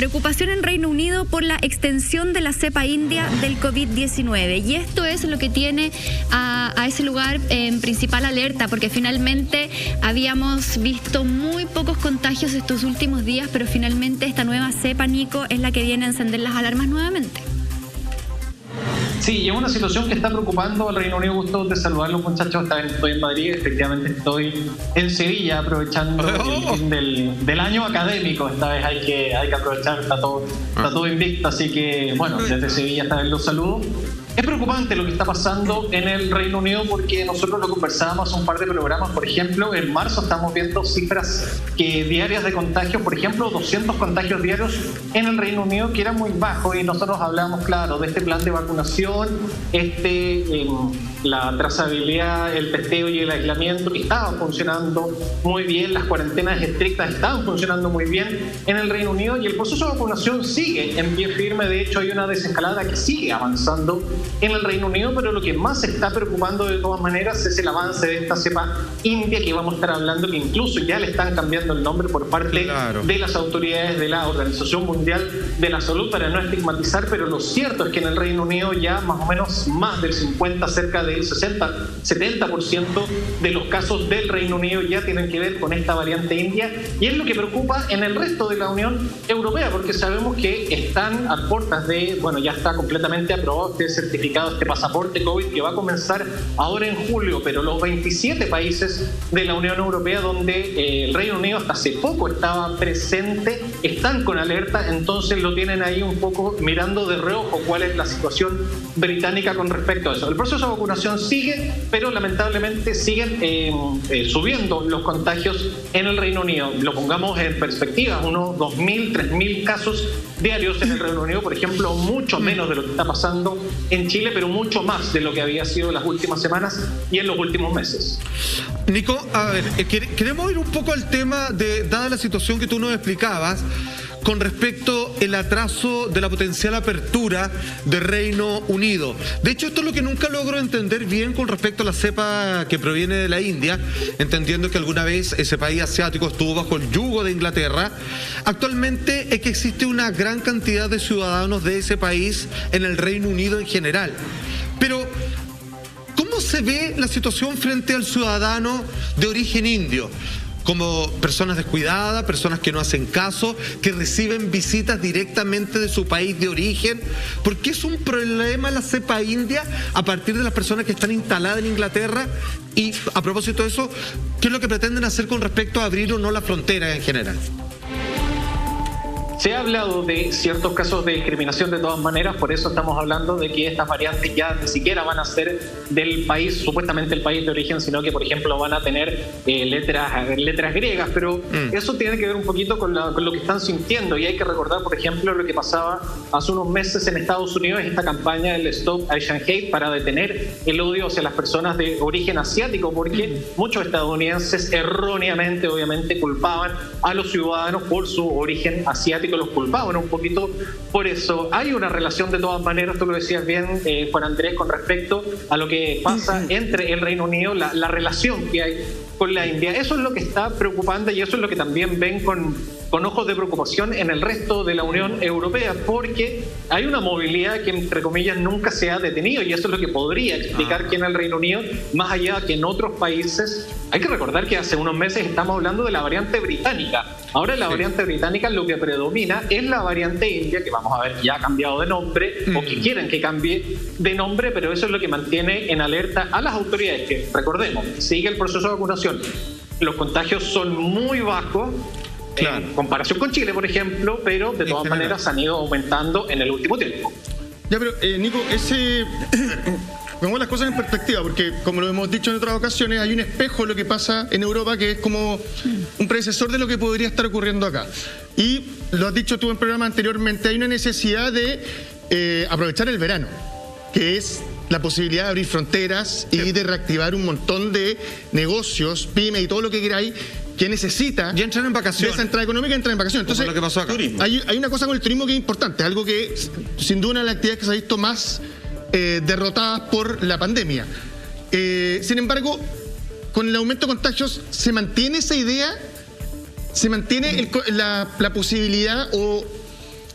Preocupación en Reino Unido por la extensión de la cepa india del COVID-19. Y esto es lo que tiene a ese lugar en principal alerta, porque finalmente habíamos visto muy pocos contagios estos últimos días, pero finalmente esta nueva cepa, Nico, es la que viene a encender las alarmas nuevamente. Sí, y es una situación que está preocupando al Reino Unido. Gusto de saludarlos, muchachos. Esta vez estoy en Madrid, efectivamente estoy en Sevilla, aprovechando el fin del año académico. Esta vez hay que aprovechar, está todo invicto, así que bueno, desde Sevilla esta vez los saludo. Es preocupante lo que está pasando en el Reino Unido porque nosotros lo conversábamos en un par de programas. Por ejemplo, en marzo estamos viendo cifras diarias de contagios, por ejemplo, 200 contagios diarios en el Reino Unido, que era muy bajo, y nosotros hablábamos, claro, de este plan de vacunación, la trazabilidad, el testeo y el aislamiento que estaban funcionando muy bien, las cuarentenas estrictas estaban funcionando muy bien en el Reino Unido, y el proceso de vacunación sigue en pie firme. De hecho, hay una desescalada que sigue avanzando en el Reino Unido, pero lo que más se está preocupando de todas maneras es el avance de esta cepa india, que vamos a estar hablando, que incluso ya le están cambiando el nombre por parte de las autoridades de la Organización Mundial de la Salud para no estigmatizar, pero lo cierto es que en el Reino Unido ya más o menos más del 50, cerca del 60-70% de los casos del Reino Unido ya tienen que ver con esta variante india, y es lo que preocupa en el resto de la Unión Europea, porque sabemos que están a puertas de, bueno, ya está completamente aprobado este certificado, este pasaporte COVID, que va a comenzar ahora en julio, pero los 27 países de la Unión Europea, donde el Reino Unido hasta hace poco estaba presente, están con alerta, entonces lo tienen ahí un poco mirando de reojo cuál es la situación británica con respecto a eso. El proceso de vacunación sigue, pero lamentablemente siguen subiendo los contagios en el Reino Unido. Lo pongamos en perspectiva, unos 2.000, 3.000 casos diarios en el Reino Unido, por ejemplo, mucho menos de lo que está pasando en Chile, pero mucho más de lo que había sido en las últimas semanas y en los últimos meses. Nico, a ver, queremos ir un poco al tema dada la situación que tú nos explicabas, con respecto al atraso de la potencial apertura de Reino Unido. De hecho, esto es lo que nunca logro entender bien con respecto a la cepa que proviene de la India, entendiendo que alguna vez ese país asiático estuvo bajo el yugo de Inglaterra. Actualmente es que existe una gran cantidad de ciudadanos de ese país en el Reino Unido en general. Pero ¿cómo se ve la situación frente al ciudadano de origen indio? Como personas descuidadas, personas que no hacen caso, que reciben visitas directamente de su país de origen. ¿Por qué es un problema la cepa india a partir de las personas que están instaladas en Inglaterra? Y a propósito de eso, ¿qué es lo que pretenden hacer con respecto a abrir o no la frontera en general? Se ha hablado de ciertos casos de discriminación de todas maneras, por eso estamos hablando de que estas variantes ya ni siquiera van a ser del país, supuestamente el país de origen, sino que, por ejemplo, van a tener letras griegas, pero eso tiene que ver un poquito con lo que están sintiendo, y hay que recordar, por ejemplo, lo que pasaba hace unos meses en Estados Unidos, esta campaña del Stop Asian Hate para detener el odio hacia las personas de origen asiático, porque muchos estadounidenses erróneamente, obviamente, culpaban a los ciudadanos por su origen asiático, los culpaban un poquito por eso. Hay una relación de todas maneras, tú lo decías bien, Juan Andrés, con respecto a lo que pasa entre el Reino Unido, la relación que hay con la India. Eso es lo que está preocupante, y eso es lo que también ven con ojos de preocupación en el resto de la Unión Europea, porque hay una movilidad que, entre comillas, nunca se ha detenido, y eso es lo que podría explicar que en el Reino Unido, más allá que en otros países, hay que recordar que hace unos meses estamos hablando de la variante británica. Ahora la variante británica lo que predomina es la variante india, que vamos a ver ya ha cambiado de nombre, o que quieren que cambie de nombre, pero eso es lo que mantiene en alerta a las autoridades, que, recordemos, sigue el proceso de vacunación. Los contagios son muy bajos, en comparación con Chile, por ejemplo, pero de todas maneras han ido aumentando en el último tiempo. Ya, pero Nico, pongamos las cosas en perspectiva, porque como lo hemos dicho en otras ocasiones, hay un espejo de lo que pasa en Europa que es como un predecesor de lo que podría estar ocurriendo acá. Y lo has dicho tú en programa anteriormente, hay una necesidad de aprovechar el verano, que es la posibilidad de abrir fronteras y de reactivar un montón de negocios, pymes y todo lo que queráis, que necesita. Y entran en vacaciones. Esa entrada económica entra en vacaciones. Entonces, lo que pasó acá. Hay una cosa con el turismo que es importante, algo que sin duda una de las actividades que se ha visto más derrotadas por la pandemia. Sin embargo, con el aumento de contagios, ¿se mantiene esa idea? ¿Se mantiene la posibilidad o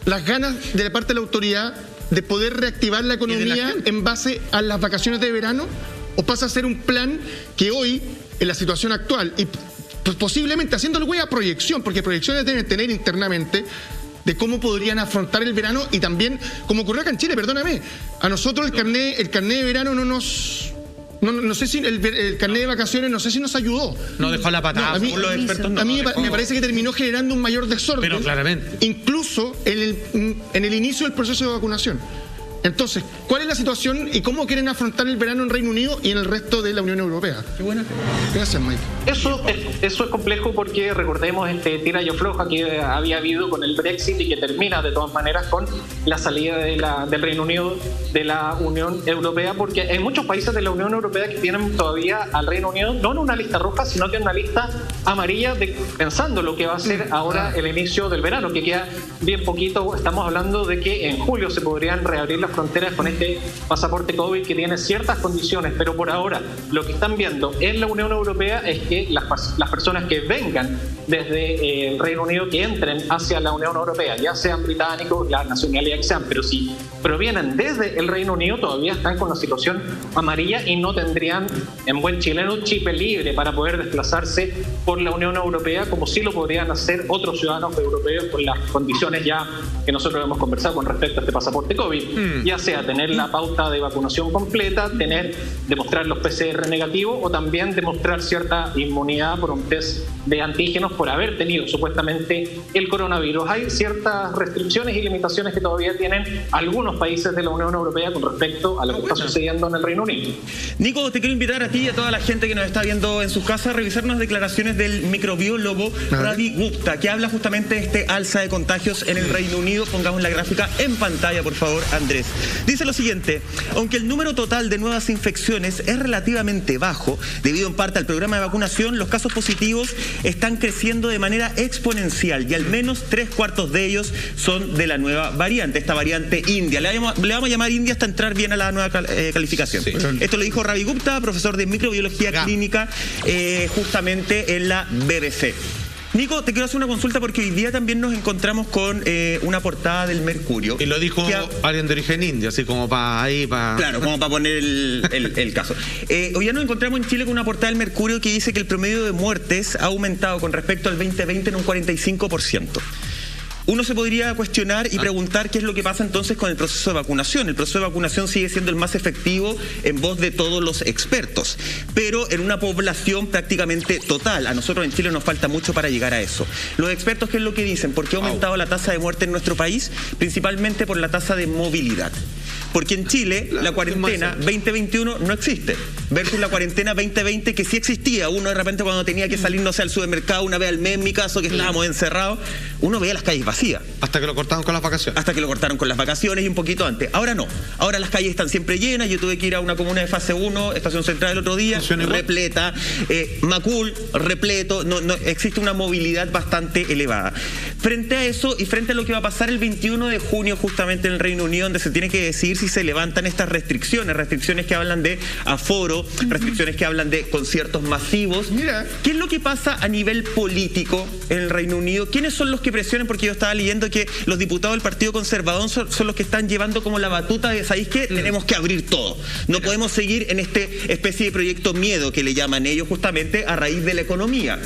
las ganas de la parte de la autoridad de poder reactivar la economía en base a las vacaciones de verano, o pasa a ser un plan que hoy, en la situación actual, y pues posiblemente haciéndolo a proyección, porque proyecciones deben tener internamente de cómo podrían afrontar el verano, y también, como ocurrió acá en Chile, perdóname, a nosotros el carnet de verano no sé si el carnet de vacaciones no sé si nos ayudó. No dejó la patada. A mí me parece que terminó generando un mayor desorden. Pero claramente. Incluso en el inicio del proceso de vacunación. Entonces, ¿cuál es la situación y cómo quieren afrontar el verano en Reino Unido y en el resto de la Unión Europea? Qué buena. Gracias, Mike. Eso es complejo porque recordemos tira y afloja que había habido con el Brexit y que termina de todas maneras con la salida del Reino Unido de la Unión Europea, porque hay muchos países de la Unión Europea que tienen todavía al Reino Unido no en una lista roja, sino que en una lista amarilla, pensando lo que va a ser ahora el inicio del verano, que queda bien poquito. Estamos hablando de que en julio se podrían reabrir las fronteras con este pasaporte COVID que tiene ciertas condiciones, pero por ahora lo que están viendo en la Unión Europea es que las personas que vengan desde el Reino Unido, que entren hacia la Unión Europea, ya sean británicos, la nacionalidad que sean, pero si provienen desde el Reino Unido, todavía están con la situación amarilla y no tendrían, en buen chileno, chip libre para poder desplazarse por la Unión Europea, como sí lo podrían hacer otros ciudadanos europeos con las condiciones ya que nosotros hemos conversado con respecto a este pasaporte COVID, ya sea tener la pauta de vacunación completa, demostrar los PCR negativos o también demostrar cierta inmunidad por un test de antígenos por haber tenido supuestamente el coronavirus. Hay ciertas restricciones y limitaciones que todavía tienen algunos países de la Unión Europea con respecto a lo que está sucediendo en el Reino Unido. Nico, te quiero invitar a ti y a toda la gente que nos está viendo en sus casas a revisar unas declaraciones del microbiólogo Ravi Gupta, que habla justamente de este alza de contagios en el Reino Unido. Pongamos la gráfica en pantalla, por favor, Andrés. Dice lo siguiente: aunque el número total de nuevas infecciones es relativamente bajo, debido en parte al programa de vacunación, los casos positivos están creciendo de manera exponencial y al menos 3/4 de ellos son de la nueva variante, esta variante India. Le vamos a llamar India hasta entrar bien a la nueva calificación. Sí. Esto lo dijo Ravi Gupta, profesor de microbiología clínica, justamente en la BBC. Nico, te quiero hacer una consulta porque hoy día también nos encontramos con una portada del Mercurio. Y lo dijo alguien de origen indio, así como Claro, como para poner el caso. Hoy día nos encontramos en Chile con una portada del Mercurio que dice que el promedio de muertes ha aumentado con respecto al 2020 en un 45%. Uno se podría cuestionar y preguntar qué es lo que pasa entonces con el proceso de vacunación. El proceso de vacunación sigue siendo el más efectivo en voz de todos los expertos, pero en una población prácticamente total. A nosotros en Chile nos falta mucho para llegar a eso. Los expertos, ¿qué es lo que dicen? ¿Por qué ha aumentado la tasa de muerte en nuestro país? Principalmente por la tasa de movilidad. Porque en Chile la cuarentena 2021 no existe, versus la cuarentena 2020 que sí existía. Uno de repente cuando tenía que salir, no sé, al supermercado una vez al mes, en mi caso, que estábamos encerrados, uno veía las calles vacías. Hasta que lo cortaron con las vacaciones. Hasta que lo cortaron con las vacaciones y un poquito antes. Ahora no. Ahora las calles están siempre llenas. Yo tuve que ir a una comuna de fase 1, Estación Central, el otro día, repleta. Macul, repleto. No, existe una movilidad bastante elevada. Frente a eso y frente a lo que va a pasar el 21 de junio justamente en el Reino Unido, donde se tiene que decidir si se levantan estas restricciones que hablan de aforo, restricciones que hablan de conciertos masivos. Mira, ¿qué es lo que pasa a nivel político en el Reino Unido? ¿Quiénes son los que presionan? Porque yo estaba leyendo que los diputados del Partido Conservador son los que están llevando como la batuta de, ¿sabéis qué? Tenemos que abrir todo. No podemos seguir en este especie de proyecto miedo que le llaman ellos justamente a raíz de la economía.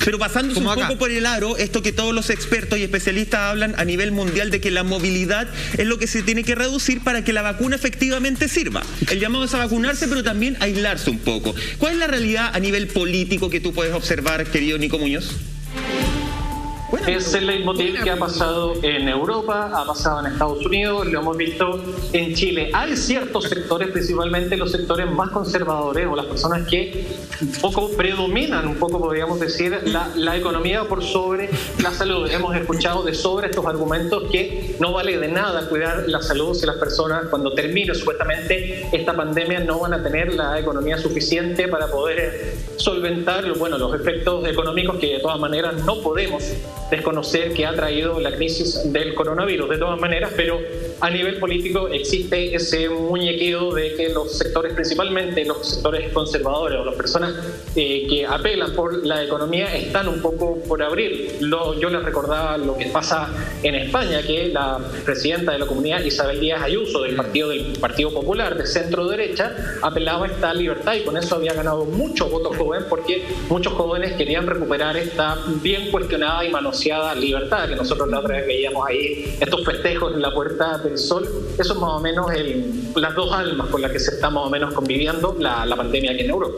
Pero pasándose un poco por el aro, esto que todos los expertos y especialistas hablan a nivel mundial de que la movilidad es lo que se tiene que reducir para que la vacuna efectivamente sirva. El llamado es a vacunarse, pero también a aislarse un poco. ¿Cuál es la realidad a nivel político que tú puedes observar, querido Nico Muñoz? Es el leitmotiv que ha pasado en Europa, ha pasado en Estados Unidos, lo hemos visto en Chile. Hay ciertos sectores, principalmente los sectores más conservadores o las personas que un poco predominan, un poco podríamos decir, la economía por sobre la salud. Hemos escuchado de sobre estos argumentos que no vale de nada cuidar la salud si las personas cuando termine supuestamente esta pandemia no van a tener la economía suficiente para poder solventar los efectos económicos que de todas maneras no podemos desconocer qué ha traído la crisis del coronavirus. De todas maneras, pero a nivel político existe ese muñequeo de que los sectores, principalmente los sectores conservadores o las personas que apelan por la economía, están un poco por abrir. Yo les recordaba lo que pasa en España, que la presidenta de la Comunidad, Isabel Díaz Ayuso, del Partido Popular, de centro derecha, apelaba a esta libertad y con eso había ganado mucho voto joven, porque muchos jóvenes querían recuperar esta bien cuestionada y manoseada libertad que nosotros la otra vez veíamos ahí, estos festejos en la Puerta del Sol. Eso es más o menos las dos almas con las que se está más o menos conviviendo la pandemia aquí en Europa.